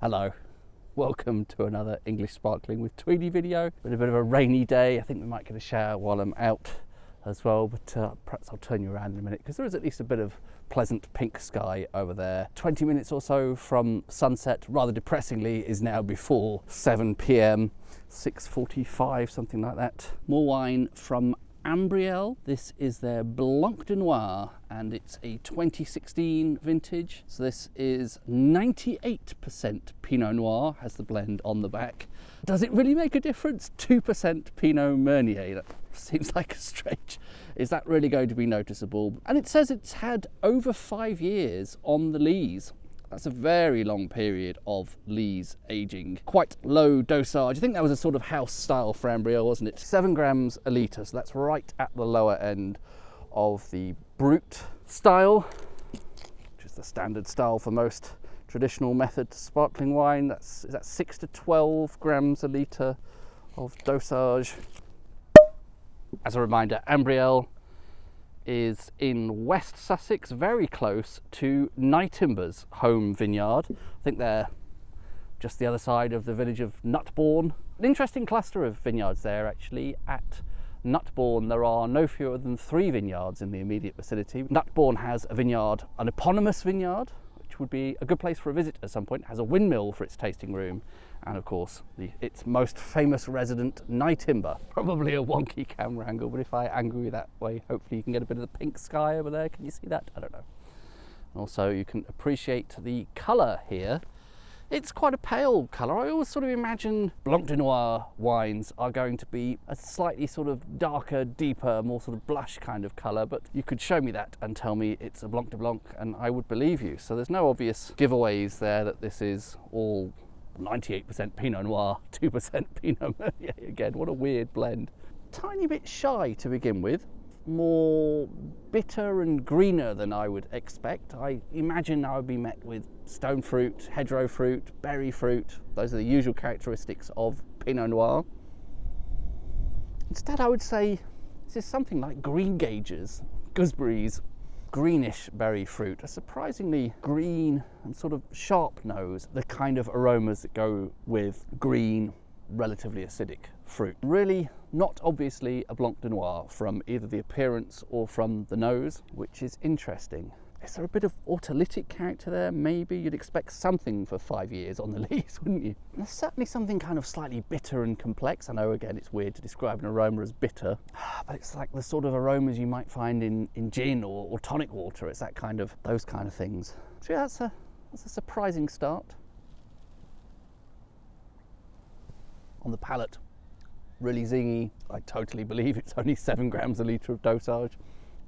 Hello, welcome to another English Sparkling with Tweedy video. Been a bit of a rainy day. I think we might get a shower while I'm out as well, but perhaps I'll turn you around in a minute because there is at least a bit of pleasant pink sky over there. 20 minutes or so from sunset, rather depressingly, is now before 7 p.m, 6:45, something like that. More wine from Ambriel. This is their Blanc de Noir and it's a 2016 vintage. So this is 98% Pinot Noir, has the blend on the back. Does it really make a difference? 2% Pinot Meunier. That seems like a stretch. Is that really going to be noticeable? And it says it's had over 5 years on the lees. That's a very long period of lees aging. Quite low dosage. I think that was a sort of house style for Ambriel, wasn't it? 7 grams a litre, so that's right at the lower end of the brut style, which is the standard style for most traditional method sparkling wine. Is that 6 to 12 grams a litre of dosage. As a reminder, Ambriel is in West Sussex, very close to Nightimber's home vineyard. I think they're just the other side of the village of Nutbourne. An interesting cluster of vineyards there actually. At Nutbourne there are no fewer than 3 vineyards in the immediate vicinity. Nutbourne has a vineyard, an eponymous vineyard, which would be a good place for a visit at some point. It has a windmill for its tasting room, and of course its most famous resident, Nightimber. Probably a wonky camera angle, but if I angle you that way, hopefully you can get a bit of the pink sky over there. Can you see that? I don't know. And also you can appreciate the colour here. It's quite a pale colour. I always sort of imagine Blanc de Noir wines are going to be a slightly sort of darker, deeper, more sort of blush kind of colour, but you could show me that and tell me it's a Blanc de Blanc and I would believe you. So there's no obvious giveaways there that this is all 98% Pinot Noir, 2% Pinot Meunier. Again, what a weird blend. Tiny bit shy to begin with. More bitter and greener than I would expect. I imagine I would be met with stone fruit, hedgerow fruit, berry fruit. Those are the usual characteristics of Pinot Noir. Instead, I would say this is something like green gages, gooseberries, greenish berry fruit, a surprisingly green and sort of sharp nose, the kind of aromas that go with green, relatively acidic fruit. Really not obviously a Blanc de Noir from either the appearance or from the nose, which is interesting. Is there a bit of autolytic character there? Maybe you'd expect something for 5 years on the lees, wouldn't you? There's certainly something kind of slightly bitter and complex. I know, again, it's weird to describe an aroma as bitter, but it's like the sort of aromas you might find in gin or tonic water. It's that kind of, those kind of things. So yeah, that's a surprising start. On the palate, really zingy. I totally believe it's only 7 grams a litre of dosage.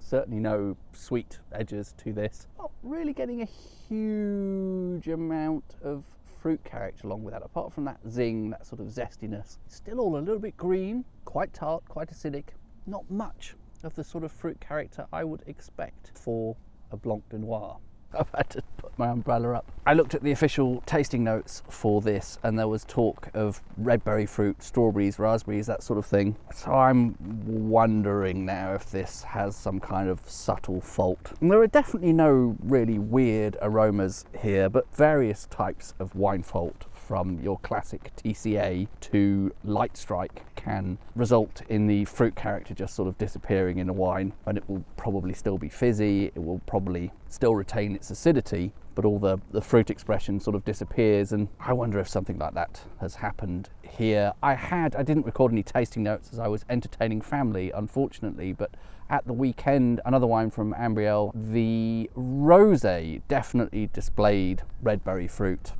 Certainly no sweet edges to this. Not really getting a huge amount of fruit character along with that, apart from that zing, that sort of zestiness. Still all a little bit green, quite tart, quite acidic. Not much of the sort of fruit character I would expect for a Blanc de Noir. I've had to put my umbrella up. I looked at the official tasting notes for this and there was talk of red berry fruit, strawberries, raspberries, that sort of thing. So I'm wondering now if this has some kind of subtle fault. And there are definitely no really weird aromas here, but various types of wine fault, from your classic TCA to light strike, can result in the fruit character just sort of disappearing in a wine, and it will probably still be fizzy, it will probably still retain its acidity, but all the fruit expression sort of disappears. And I wonder if something like that has happened here. I didn't record any tasting notes as I was entertaining family, unfortunately, but at the weekend, another wine from Ambriel, the rosé, definitely displayed red berry fruit,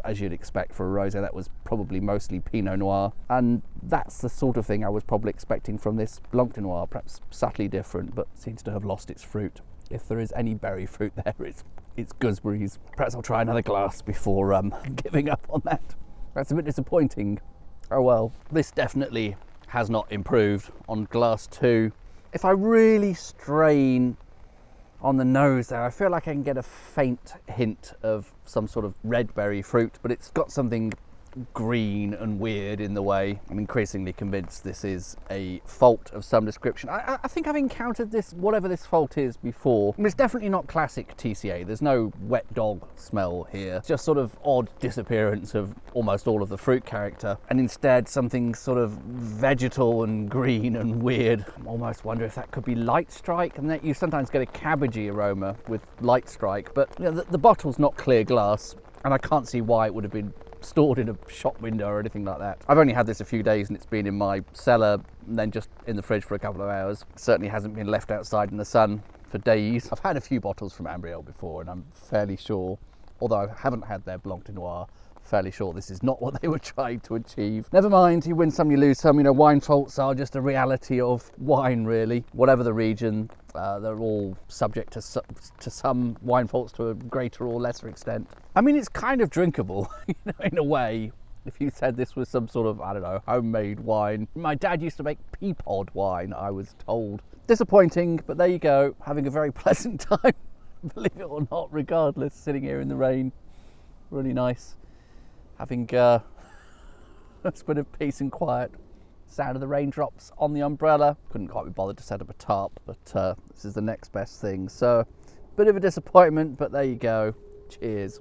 as you'd expect for a rosé. That was probably mostly Pinot Noir, and that's the sort of thing I was probably expecting from this Blanc de Noir, perhaps subtly different, but seems to have lost its fruit. If there is any berry fruit there, it's gooseberries. Perhaps I'll try another glass before giving up on that. That's a bit disappointing. Oh well, this definitely has not improved on glass 2. If I really strain on the nose there, I feel like I can get a faint hint of some sort of red berry fruit, but it's got something green and weird in the way. I'm increasingly convinced this is a fault of some description. I think I've encountered this, whatever this fault is, before. I mean, it's definitely not classic TCA. There's no wet dog smell here. It's just sort of odd disappearance of almost all of the fruit character, and instead something sort of vegetal and green and weird. I almost wonder if that could be light strike, and that you sometimes get a cabbagey aroma with light strike, but you know, the bottle's not clear glass, and I can't see why it would have been stored in a shop window or anything like that. I've only had this a few days and it's been in my cellar and then just in the fridge for a couple of hours. It certainly hasn't been left outside in the sun for days. I've had a few bottles from Ambriel before, and I'm fairly sure, although I haven't had their Blanc de Noir, fairly sure this is not what they were trying to achieve. Never mind, you win some, you lose some. You know, wine faults are just a reality of wine, really. Whatever the region, they're all subject to some wine faults to a greater or lesser extent. I mean, it's kind of drinkable, you know, in a way. If you said this was some sort of, I don't know, homemade wine. My dad used to make pea pod wine, I was told. Disappointing, but there you go. Having a very pleasant time, believe it or not, regardless. Sitting here in the rain, really nice. Having a bit of peace and quiet. Sound of the raindrops on the umbrella. Couldn't quite be bothered to set up a tarp, but this is the next best thing. So, bit of a disappointment, but there you go. Cheers.